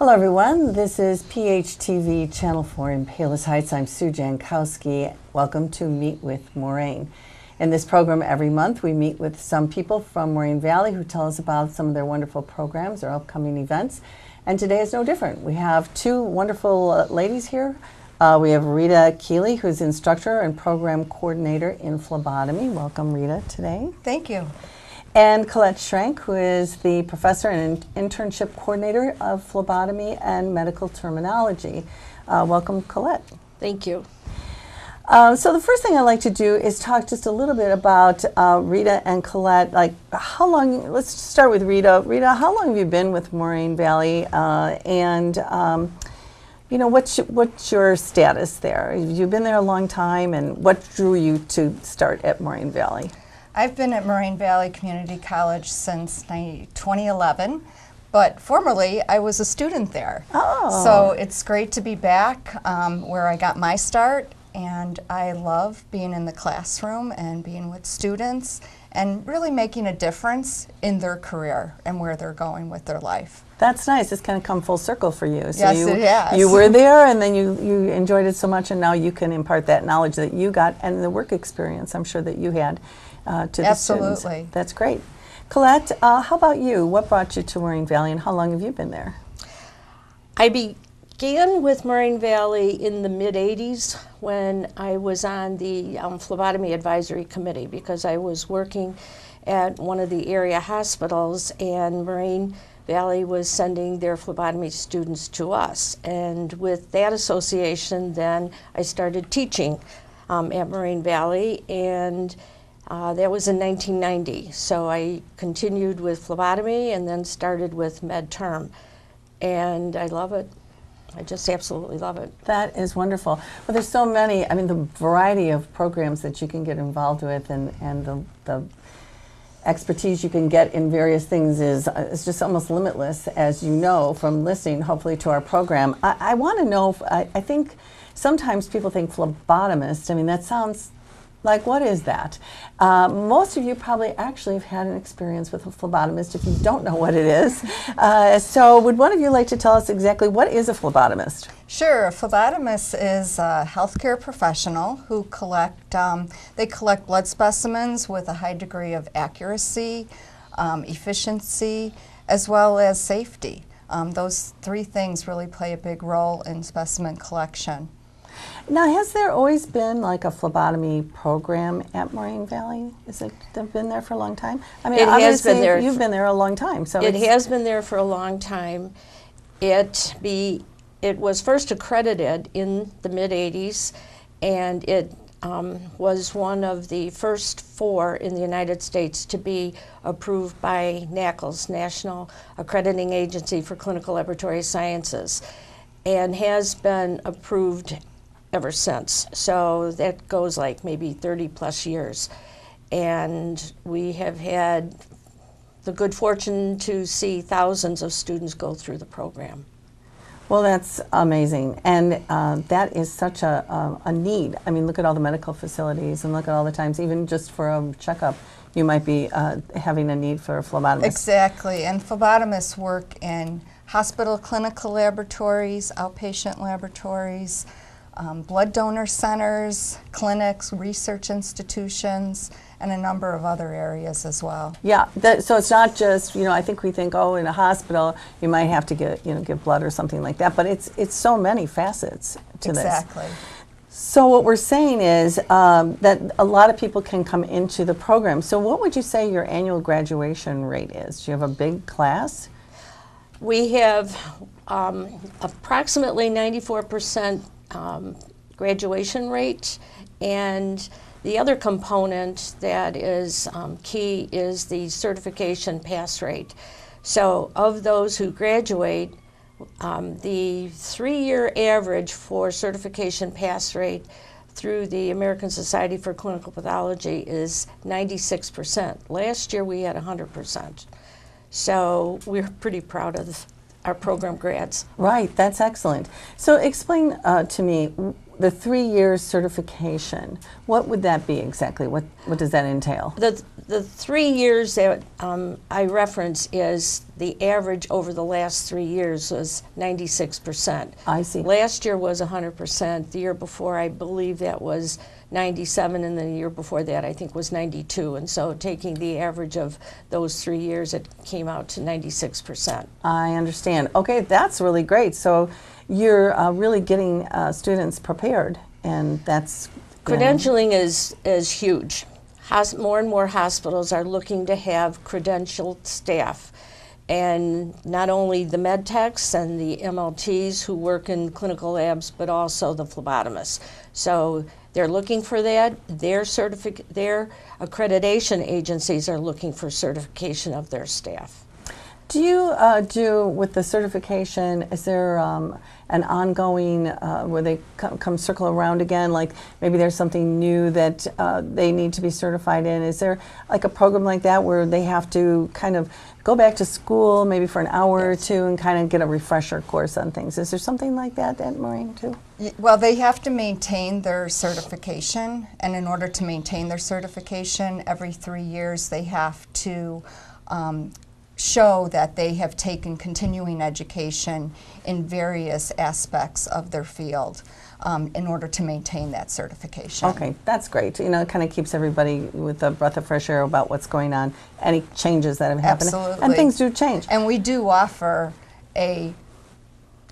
Hello everyone, this is PHTV Channel 4 in Palos Heights. I'm Sue Jankowski. Welcome to Meet with Moraine. In this program every month we meet with some people from Moraine Valley who tell us about some of their wonderful programs or upcoming events. And today is no different. We have two wonderful ladies here. We have Rita Keeley, who's instructor and program coordinator in phlebotomy. Welcome, Rita, today. Thank you. And Colette Schrank, who is the professor and internship coordinator of phlebotomy and medical terminology. Welcome, Colette. Thank you. So the first thing I'd like to do is talk just a little bit about Rita and Colette. Like, how long, let's start with Rita. Rita, how long have you been with Moraine Valley? You know, what's your status there? You've been there a long time, and what drew you to start at Moraine Valley? I've been at Moraine Valley Community College since 2011, but formerly I was a student there. Oh. So it's great to be back where I got my start, and I love being in the classroom and being with students and really making a difference in their career and where they're going with their life. That's nice. It's kind of come full circle for you. So Yes, it has. you were there, and then you enjoyed it so much, and now you can impart that knowledge that you got and the work experience I'm sure that you had to the students. Absolutely. That's great. Colette, how about you? What brought you to Moraine Valley, and how long have you been there? I began with Moraine Valley in the mid-'80s when I was on the phlebotomy advisory committee because I was working at one of the area hospitals, and Moraine Valley was sending their phlebotomy students to us. And with that association, then I started teaching at Moraine Valley, and that was in 1990. So I continued with phlebotomy and then started with med term. And I love it. I just absolutely love it. That is wonderful. Well, there's so many, I mean, the variety of programs that you can get involved with, and the expertise you can get in various things is just almost limitless, as you know from listening, hopefully, to our program. I want to know, I think sometimes people think phlebotomist, I mean, that sounds like, what is that? Most of you probably actually have had an experience with a phlebotomist if you don't know what it is. So would one of you like to tell us exactly what is a phlebotomist? Sure. A phlebotomist is a healthcare professional who collect blood specimens with a high degree of accuracy, efficiency, as well as safety. Those three things really play a big role in specimen collection. Now, has there always been like a phlebotomy program at Moraine Valley? Has it been there for a long time? I mean, It has been there. You've been there a long time. So It has been there for a long time. It was first accredited in the mid-'80s, and it was one of the first 4 in the United States to be approved by NACLS, National Accrediting Agency for Clinical Laboratory Sciences, and has been approved ever since. So that goes like maybe 30 plus years. And we have had the good fortune to see thousands of students go through the program. Well, that's amazing, and that is such a need. I mean, look at all the medical facilities, and look at all the times, even just for a checkup, you might be having a need for a phlebotomist. Exactly, and phlebotomists work in hospital clinical laboratories, outpatient laboratories, blood donor centers, clinics, research institutions, and a number of other areas as well. Yeah, so it's not just, you know, I think we think, oh, in a hospital you might have to give blood or something like that, but it's so many facets to this. Exactly. So what we're saying is that a lot of people can come into the program. So what would you say your annual graduation rate is? Do you have a big class? We have approximately 94% graduation rate, and the other component that is key is the certification pass rate. So of those who graduate, the 3-year average for certification pass rate through the American Society for Clinical Pathology is 96%. Last year we had 100%. So we're pretty proud of our program grads. Right, that's excellent. So explain to me the 3 years certification. What would that be exactly? What does that entail? the 3 years that I reference is the average over the last 3 years was 96%. I see. Last year was 100%. The year before, I believe that was 97, and the year before that, I think, was 92. And so taking the average of those 3 years, it came out to 96%. I understand. Okay, that's really great. So you're really getting students prepared, and that's Credentialing is huge. More and more hospitals are looking to have credentialed staff. And not only the med techs and the MLTs who work in clinical labs, but also the phlebotomists. So they're looking for that. Their accreditation agencies are looking for certification of their staff. Do you do with the certification, is there an ongoing, where they come circle around again, like maybe there's something new that they need to be certified in? Is there like a program like that where they have to kind of go back to school maybe for an hour or two and kind of get a refresher course on things? Is there something like that at Moraine too? Well, they have to maintain their certification, and in order to maintain their certification, every 3 years they have to show that they have taken continuing education in various aspects of their field in order to maintain that certification. Okay, that's great. You know, it kind of keeps everybody with a breath of fresh air about what's going on, any changes that have happened. Absolutely. And things do change. And we do offer a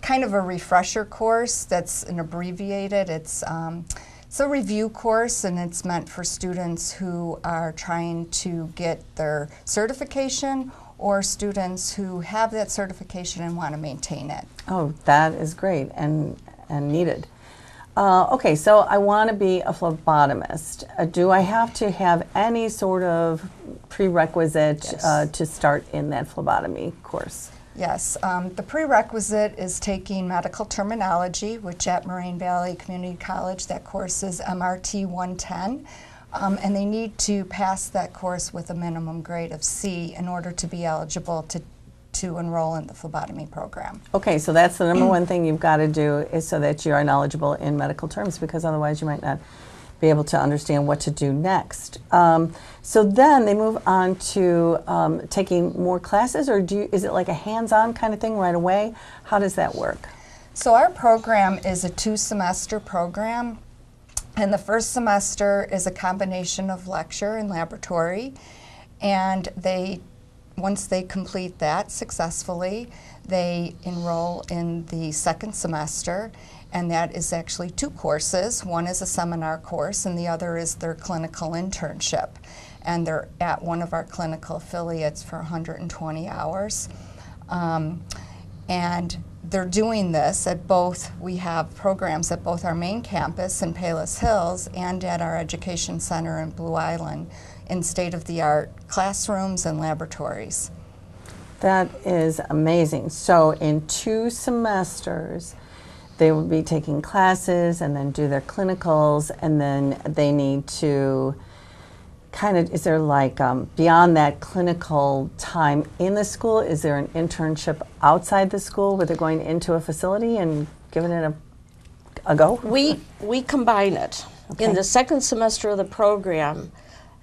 kind of a refresher course that's an abbreviated. It's a review course, and it's meant for students who are trying to get their certification or students who have that certification and want to maintain it. Oh, that is great and needed. Okay, so I want to be a phlebotomist. Do I have to have any sort of prerequisite Yes. to start in that phlebotomy course? Yes, the prerequisite is taking medical terminology, which at Moraine Valley Community College, that course is MRT 110. And they need to pass that course with a minimum grade of C in order to be eligible to enroll in the phlebotomy program. Okay, so that's the number one thing you've got to do, is so that you are knowledgeable in medical terms, because otherwise you might not be able to understand what to do next. So then they move on to taking more classes, or is it like a hands-on kind of thing right away? How does that work? So our program is a 2-semester program. And the first semester is a combination of lecture and laboratory, and once they complete that successfully, they enroll in the second semester, and that is actually 2 courses. One is a seminar course, and the other is their clinical internship. And they're at one of our clinical affiliates for 120 hours. And they're doing this at both, we have programs at both our main campus in Palos Hills and at our education center in Blue Island in state-of-the-art classrooms and laboratories. That is amazing. So in 2 semesters, they will be taking classes and then do their clinicals, and then they need to kind of, is there like beyond that clinical time in the school, is there an internship outside the school where they're going into a facility and giving it a go? We combine it. Okay. In the second semester of the program,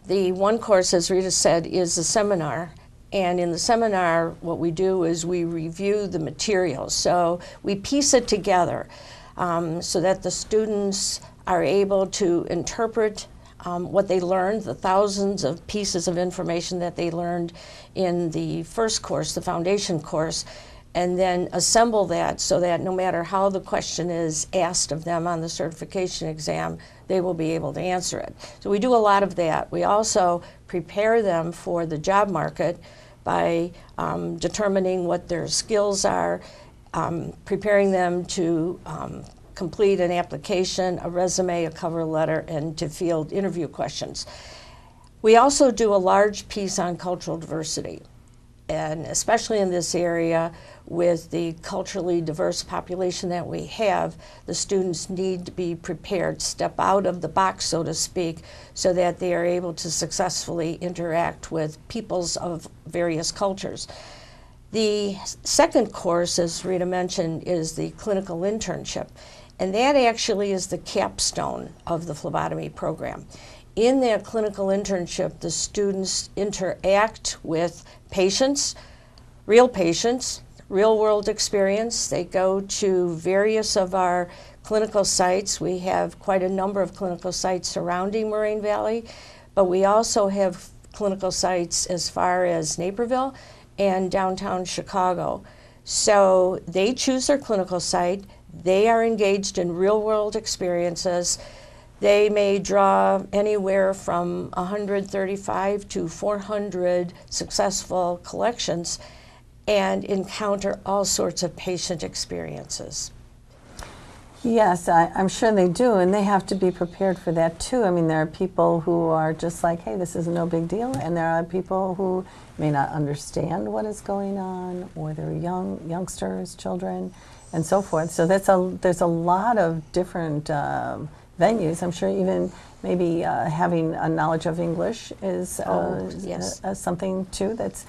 the one course, as Rita said, is a seminar. And in the seminar, what we do is we review the materials. So we piece it together so that the students are able to interpret what they learned, the thousands of pieces of information that they learned in the first course, the foundation course, and then assemble that so that no matter how the question is asked of them on the certification exam, they will be able to answer it. So we do a lot of that. We also prepare them for the job market by determining what their skills are, preparing them to complete an application, a resume, a cover letter, and to field interview questions. We also do a large piece on cultural diversity, and especially in this area with the culturally diverse population that we have, the students need to be prepared, step out of the box, so to speak, so that they are able to successfully interact with peoples of various cultures. The second course, as Rita mentioned, is the clinical internship. And that actually is the capstone of the phlebotomy program. in that clinical internship, the students interact with patients, real world experience. They go to various of our clinical sites. We have quite a number of clinical sites surrounding Moraine Valley, but we also have clinical sites as far as Naperville and downtown Chicago. So they choose their clinical site. They are engaged in real world experiences. They may draw anywhere from 135 to 400 successful collections and encounter all sorts of patient experiences. Yes, I'm sure they do, and they have to be prepared for that too. I mean, there are people who are just like, hey, this is no big deal, and there are people who may not understand what is going on, or they're youngsters, children, and so forth. So there's a lot of different venues. I'm sure even maybe having a knowledge of English is yes. Something too that's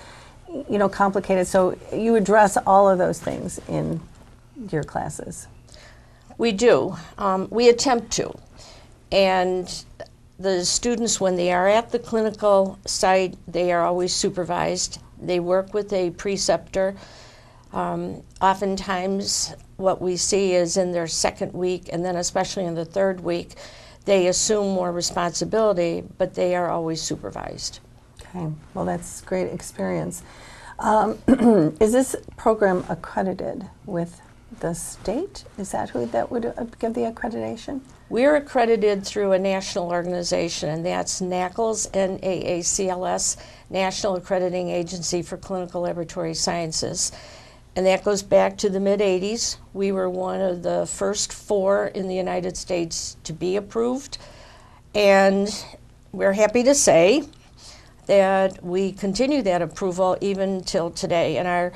complicated. So you address all of those things in your classes. We do. We attempt to. And the students, when they are at the clinical site, they are always supervised. They work with a preceptor. Oftentimes, what we see is in their second week, and then especially in the third week, they assume more responsibility, but they are always supervised. Okay, well, that's great experience. Is this program accredited with the state? Is that who that would give the accreditation? We're accredited through a national organization, and that's NACLS, NAACLS, National Accrediting Agency for Clinical Laboratory Sciences. And that goes back to the mid-'80s. We were one of the first 4 in the United States to be approved. And we're happy to say that we continue that approval even till today. And our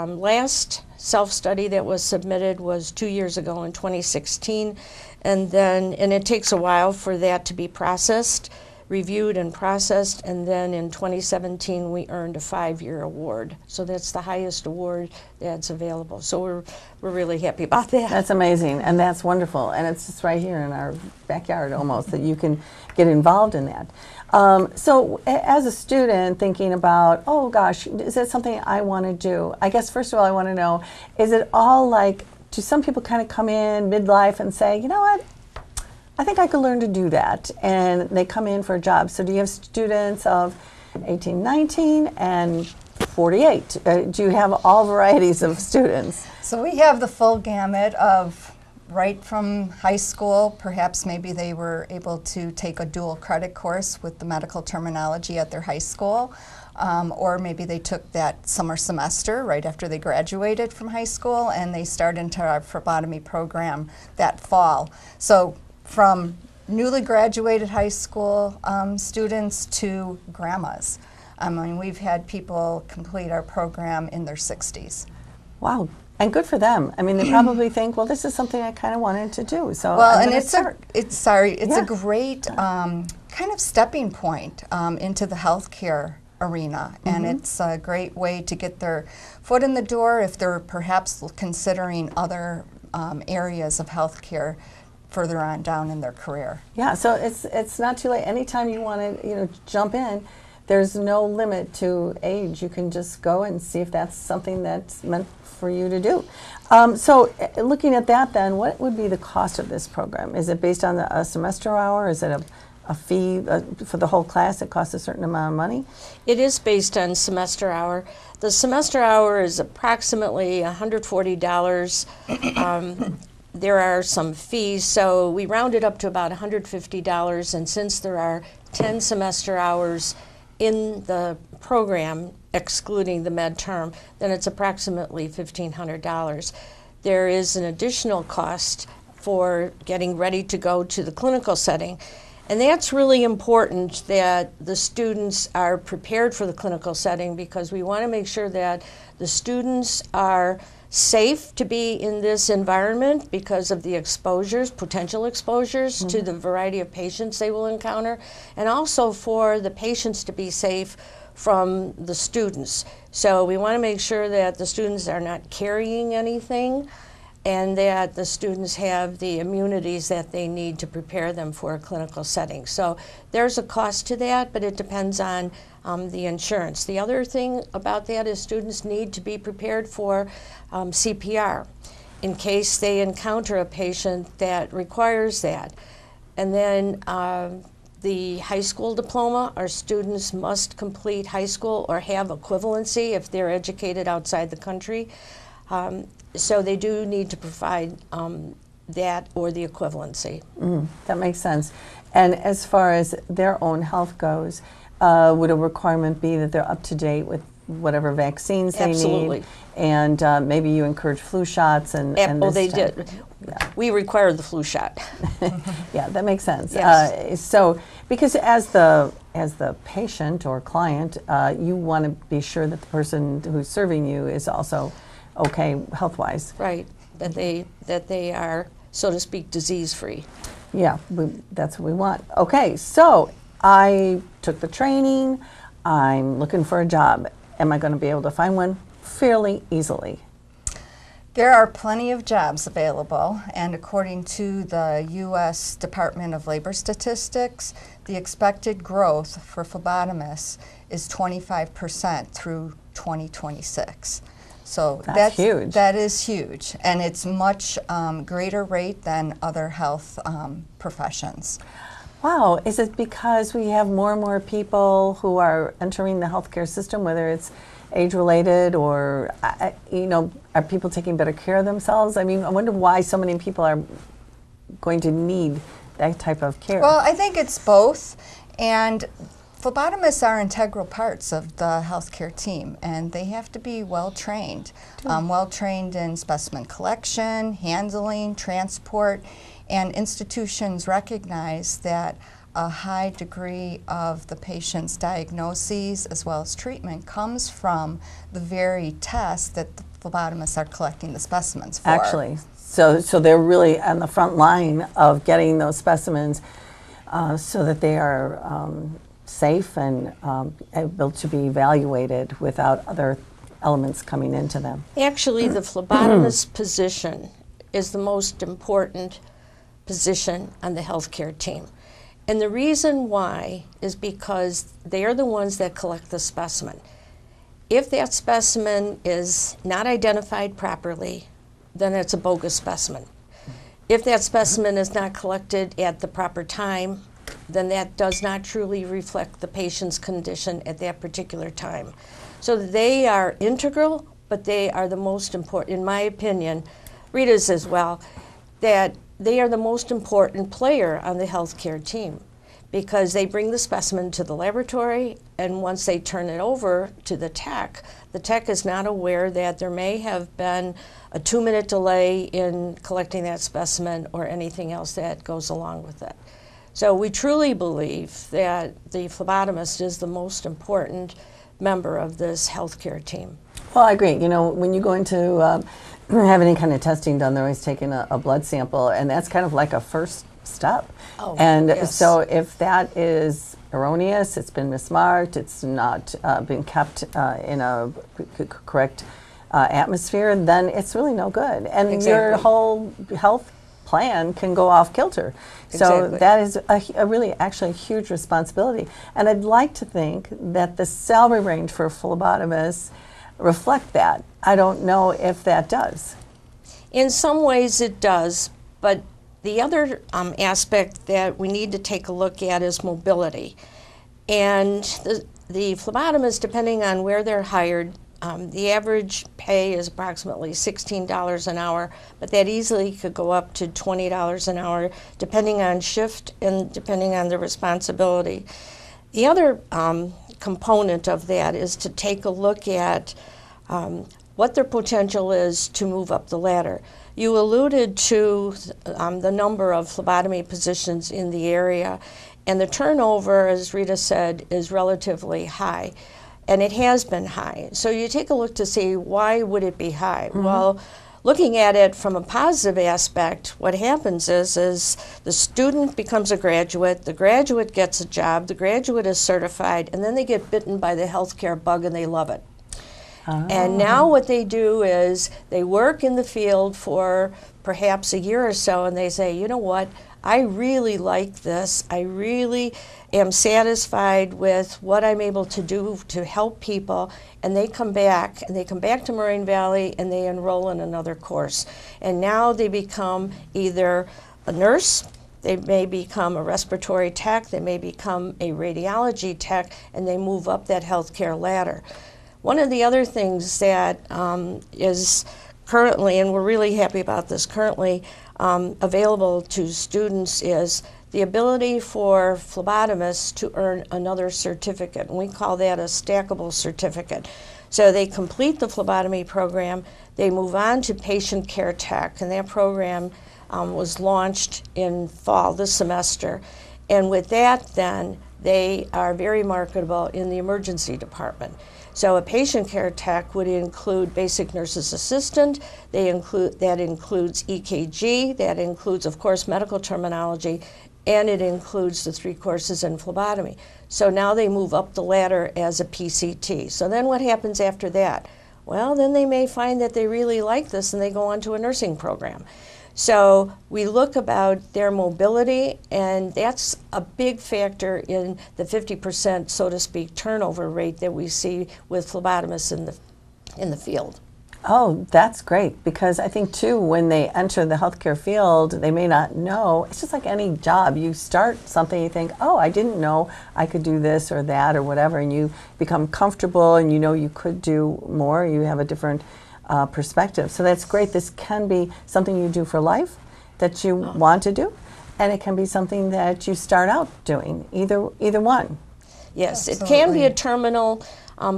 last self-study that was submitted was 2 years ago in 2016. And it takes a while for that to be processed, reviewed and processed, and then in 2017 we earned a 5-year award. So that's the highest award that's available. So we're really happy about that. That's amazing, and that's wonderful, and it's just right here in our backyard almost that you can get involved in that. So as a student thinking about, oh gosh, is that something I want to do? I guess first of all I want to know, is it all like, do some people kind of come in midlife and say, you know what, I think I could learn to do that, and they come in for a job? So do you have students of 18, 19, and 48? Do you have all varieties of students? So we have the full gamut of right from high school. Perhaps maybe they were able to take a dual credit course with the medical terminology at their high school, or maybe they took that summer semester right after they graduated from high school, and they started into our phlebotomy program that fall. So from newly graduated high school students to grandmas. I mean, we've had people complete our program in their 60s. Wow, and good for them. I mean, they probably think, well, this is something I kind of wanted to do, so well, I'm and gonna it's start. a great kind of stepping point into the healthcare arena, and it's a great way to get their foot in the door if they're perhaps considering other areas of healthcare further on down in their career. Yeah, so it's not too late. Anytime you want to jump in, there's no limit to age. You can just go and see if that's something that's meant for you to do. So looking at that then, what would be the cost of this program? Is it based on a semester hour? Is it a fee for the whole class? It costs a certain amount of money? It is based on semester hour. The semester hour is approximately $140. There are some fees, so we rounded up to about $150, and since there are 10 semester hours in the program, excluding the med term, then it's approximately $1,500. There is an additional cost for getting ready to go to the clinical setting, and that's really important that the students are prepared for the clinical setting, because we want to make sure that the students are safe to be in this environment because of the exposures, potential exposures to the variety of patients they will encounter, and also for the patients to be safe from the students. So we want to make sure that the students are not carrying anything, and that the students have the immunities that they need to prepare them for a clinical setting. So there's a cost to that, but it depends on the insurance. The other thing about that is students need to be prepared for CPR in case they encounter a patient that requires that. And then the high school diploma, our students must complete high school or have equivalency if they're educated outside the country. So they do need to provide that or the equivalency. That makes sense. And as far as their own health goes, would a requirement be that they're up to date with whatever vaccines they Absolutely. need? And maybe you encourage flu shots and Oh, this they type- did. Yeah. We required the flu shot. Yeah, that makes sense. Yes. So, because as the patient or client, you want to be sure that the person who's serving you is also okay health-wise. Right, that they are, so to speak, disease-free. Yeah, that's what we want. Okay, so I took the training. I'm looking for a job. Am I going to be able to find one fairly easily? There are plenty of jobs available, and according to the U.S. Department of Labor Statistics, the expected growth for phlebotomists is 25% through 2026. So That's huge. That is huge, and it's much greater rate than other health professions. Wow, is it because we have more and more people who are entering the healthcare system, whether it's age-related or, are people taking better care of themselves? I mean, I wonder why so many people are going to need that type of care. Well, I think it's both, and phlebotomists are integral parts of the healthcare team, and they have to be well-trained. Well-trained in specimen collection, handling, transport, and institutions recognize that a high degree of the patient's diagnoses as well as treatment comes from the very tests that the phlebotomists are collecting the specimens for. Actually, so they're really on the front line of getting those specimens so that they are safe and able to be evaluated without other elements coming into them. Actually, the phlebotomist position is the most important position on the healthcare team. And the reason why is because they are the ones that collect the specimen. If that specimen is not identified properly, then it's a bogus specimen. If that specimen is not collected at the proper time, then that does not truly reflect the patient's condition at that particular time. So they are integral, but they are the most important, in my opinion, Rita's as well, that they are the most important player on the healthcare team because they bring the specimen to the laboratory, and once they turn it over to the tech is not aware that there may have been a 2-minute delay in collecting that specimen or anything else that goes along with it. So we truly believe that the phlebotomist is the most important member of this healthcare team. Well, I agree. You know, when you go into have any kind of testing done, they're always taking a blood sample, and that's kind of like a first step. Oh, and yes. so if that is erroneous, it's been mismarked, it's not been kept in a correct atmosphere, then it's really no good. And your Exactly. whole health plan can go off kilter. So Exactly. that is a really actually a huge responsibility. And I'd like to think that the salary range for phlebotomists reflect that. I don't know if that does. In some ways it does, but the other aspect that we need to take a look at is mobility. And the phlebotomists, depending on where they're hired, the average pay is approximately $16 an hour, but that easily could go up to $20 an hour, depending on shift and depending on the responsibility. The other component of that is to take a look at what their potential is to move up the ladder. You alluded to the number of phlebotomy positions in the area, and the turnover, as Rita said, is relatively high, and it has been high. So you take a look to see why would it be high? Mm-hmm. Well, looking at it from a positive aspect, what happens is the student becomes a graduate, the graduate gets a job, the graduate is certified, and then they get bitten by the healthcare bug and they love it. And now what they do is they work in the field for perhaps a year or so, and they say, you know what, I really like this. I really am satisfied with what I'm able to do to help people. And they come back to Moraine Valley, and they enroll in another course. And now they become either a nurse, they may become a respiratory tech, they may become a radiology tech, and they move up that healthcare ladder. One of the other things that is currently, and we're really happy about this, currently available to students is the ability for phlebotomists to earn another certificate, and we call that a stackable certificate. So they complete the phlebotomy program, they move on to patient care tech, and that program was launched in fall this semester. And with that, then, they are very marketable in the emergency department. So a patient care tech would include basic nurse's assistant, that includes EKG, that includes, of course, medical terminology, and it includes the 3 courses in phlebotomy. So now they move up the ladder as a PCT. So then what happens after that? Well, then they may find that they really like this and they go on to a nursing program. So we look about their mobility, and that's a big factor in the 50%, so to speak, turnover rate that we see with phlebotomists in the field. Oh, that's great, because I think too, when they enter the healthcare field, they may not know. It's just like any job. You start something, you think, oh, I didn't know I could do this or that or whatever, and you become comfortable and you know you could do more. You have a different perspective. So that's great. This can be something you do for life that you want to do, and it can be something that you start out doing, either one. Yes, Absolutely. it can be a terminal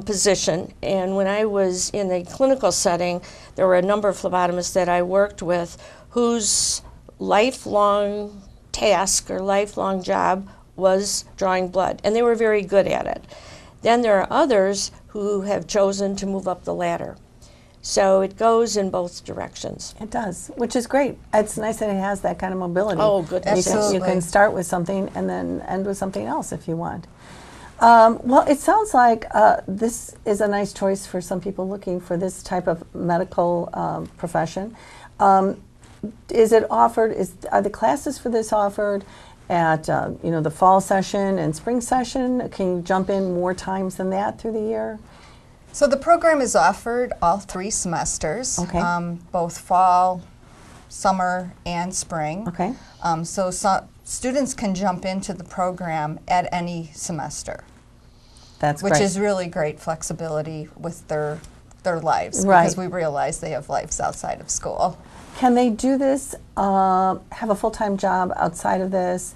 position, and when I was in a clinical setting, there were a number of phlebotomists that I worked with whose lifelong task or lifelong job was drawing blood, and they were very good at it. Then there are others who have chosen to move up the ladder. So it goes in both directions. It does, which is great. It's nice that it has that kind of mobility. Oh, goodness. You can start with something and then end with something else if you want. Well, it sounds like this is a nice choice for some people looking for this type of medical profession. Is it offered? Are the classes for this offered at the fall session and spring session? Can you jump in more times than that through the year? So the program is offered all 3 semesters, Okay. Both fall, summer, and spring. Okay. So students can jump into the program at any semester, That's which great. is really great flexibility with their lives, Right. because we realize they have lives outside of school. Can they do this, have a full-time job outside of this,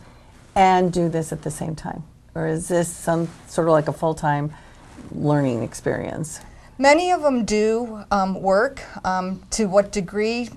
and do this at the same time? Or is this some sort of like a full-time learning experience? Many of them do work. To what degree?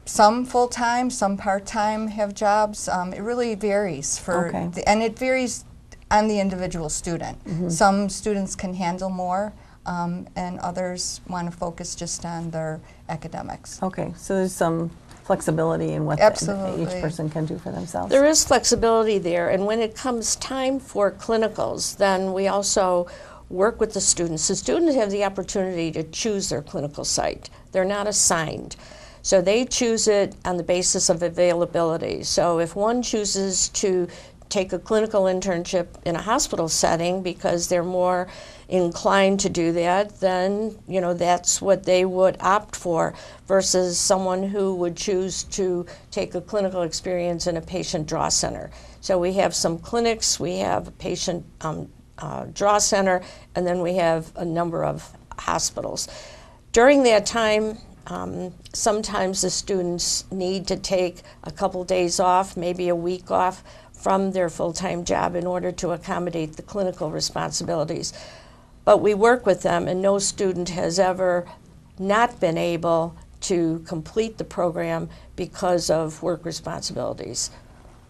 Some full-time, some part-time have jobs. It really varies Okay. and it varies on the individual student. Some students can handle more, and others want to focus just on their academics. Okay, so there's some flexibility in what Absolutely. each person can do for themselves. There is flexibility there, and when it comes time for clinicals, then we also work with the students. The students have the opportunity to choose their clinical site. They're not assigned. So they choose it on the basis of availability. So if one chooses to take a clinical internship in a hospital setting because they're more inclined to do that, then that's what they would opt for, versus someone who would choose to take a clinical experience in a patient draw center. So we have some clinics, we have a patient draw center, and then we have a number of hospitals. During that time, sometimes the students need to take a couple days off, maybe a week off from their full-time job in order to accommodate the clinical responsibilities. But we work with them, and no student has ever not been able to complete the program because of work responsibilities.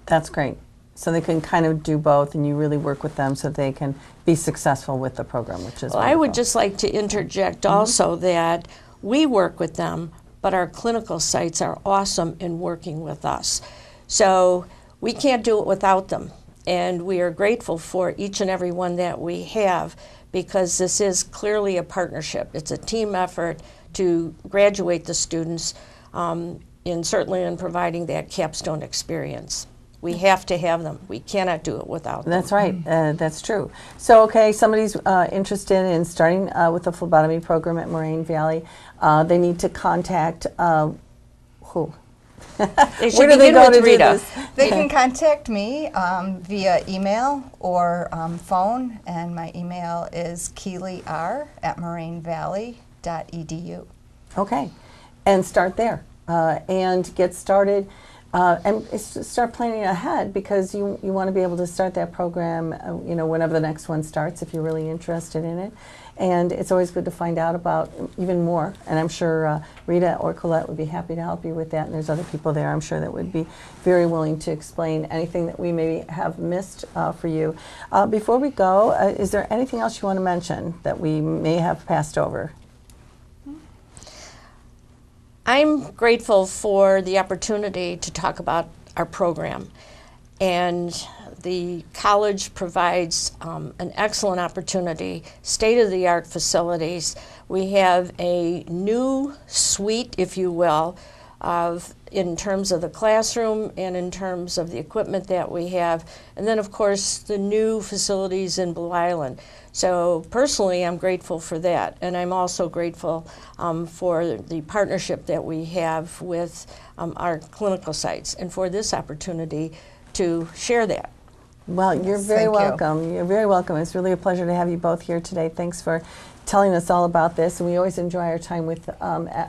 That's great. So they can kind of do both, and you really work with them so they can be successful with the program, which is Well, I would wonderful. just like to interject also that we work with them, but our clinical sites are awesome in working with us. So we can't do it without them. And we are grateful for each and every one that we have, because this is clearly a partnership. It's a team effort to graduate the students, certainly in providing that capstone experience. We have to have them. We cannot do it without them. That's right. That's true. So, okay, somebody's interested in starting with the phlebotomy program at Moraine Valley. They need to contact who? They should Where do they begin go with to do Rita. this? They can contact me via email or phone, and my email is keeleyr@morainevalley.edu. Okay, and start there and get started. And start planning ahead, because you want to be able to start that program, whenever the next one starts, if you're really interested in it. And it's always good to find out about even more. And I'm sure Rita or Colette would be happy to help you with that. And there's other people there, I'm sure, that would be very willing to explain anything that we maybe have missed for you. Before we go, is there anything else you want to mention that we may have passed over? I'm grateful for the opportunity to talk about our program. And the college provides an excellent opportunity, state-of-the-art facilities. We have a new suite, if you will, in terms of the classroom and in terms of the equipment that we have. And then, of course, the new facilities in Blue Island. So personally, I'm grateful for that. And I'm also grateful for the partnership that we have with our clinical sites, and for this opportunity to share that. Well, you're Yes, very thank you. welcome. You're very welcome. It's really a pleasure to have you both here today. Thanks for telling us all about this. And we always enjoy our time with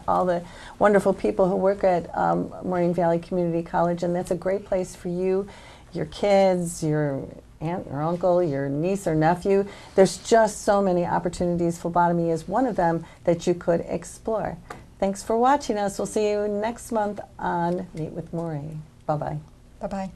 all the wonderful people who work at Moraine Valley Community College. And that's a great place for you, your kids, your aunt or uncle, your niece or nephew. There's just so many opportunities. Phlebotomy is one of them that you could explore. Thanks for watching us. We'll see you next month on Meet with Moraine. Bye-bye. Bye-bye.